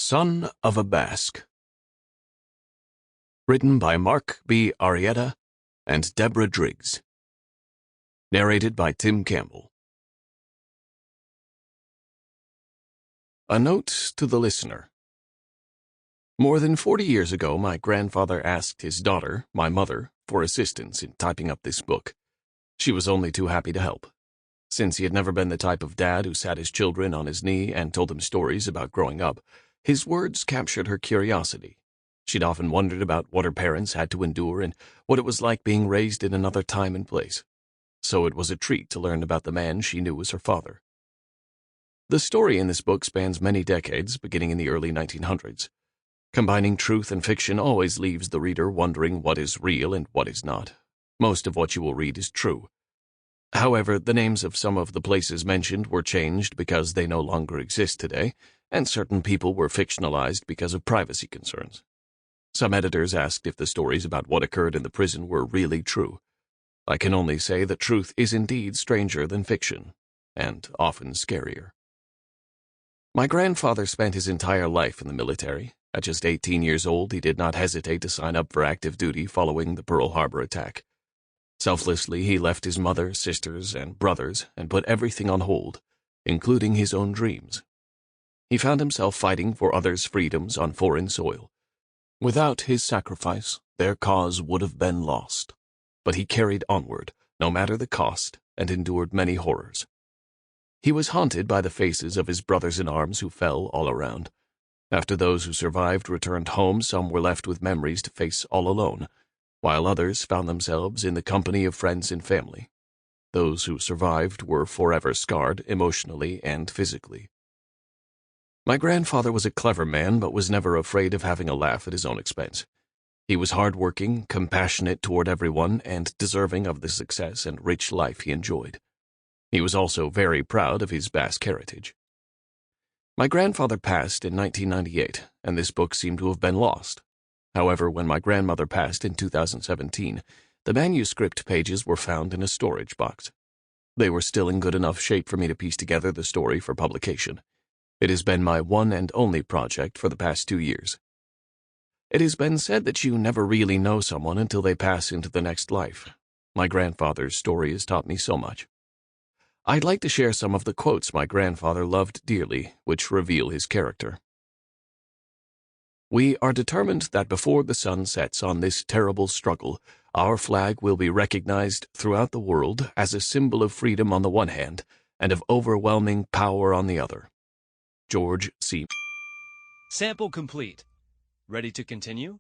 Son of a Basque. Written by Mark Vergara and Deborah Driggs. Narrated by Tim Campbell. A note to the listener. More than 40 years ago, my grandfather asked his daughter, my mother, for assistance in typing up this book. She was only too happy to help. Since he had never been the type of dad who sat his children on his knee and told them stories about growing up, his words captured her curiosity. She'd often wondered about what her parents had to endure and what it was like being raised in another time and place. So it was a treat to learn about the man she knew as her father. The story in this book spans many decades, beginning in the early 1900s. Combining truth and fiction always leaves the reader wondering what is real and what is not. Most of what you will read is true. However, the names of some of the places mentioned were changed because they no longer exist today, and certain people were fictionalized because of privacy concerns. Some editors asked if the stories about what occurred in the prison were really true. I can only say that truth is indeed stranger than fiction, and often scarier. My grandfather spent his entire life in the military. At just 18 years old, he did not hesitate to sign up for active duty following the Pearl Harbor attack. Selflessly, he left his mother, sisters, and brothers and put everything on hold, including his own dreams. He found himself fighting for others' freedoms on foreign soil. Without his sacrifice, their cause would have been lost. But he carried onward, no matter the cost, and endured many horrors. He was haunted by the faces of his brothers-in-arms who fell all around. After those who survived returned home, some were left with memories to face all alone, while others found themselves in the company of friends and family. Those who survived were forever scarred emotionally and physically. My grandfather was a clever man, but was never afraid of having a laugh at his own expense. He was hard-working, compassionate toward everyone, and deserving of the success and rich life he enjoyed. He was also very proud of his Basque heritage. My grandfather passed in 1998, and this book seemed to have been lost. However, when my grandmother passed in 2017, the manuscript pages were found in a storage box. They were still in good enough shape for me to piece together the story for publication. It has been my one and only project for the past 2 years. It has been said that you never really know someone until they pass into the next life. My grandfather's story has taught me so much. I'd like to share some of the quotes my grandfather loved dearly, which reveal his character. We are determined that before the sun sets on this terrible struggle, our flag will be recognized throughout the world as a symbol of freedom on the one hand and of overwhelming power on the other. George C. Sample complete. Ready to continue?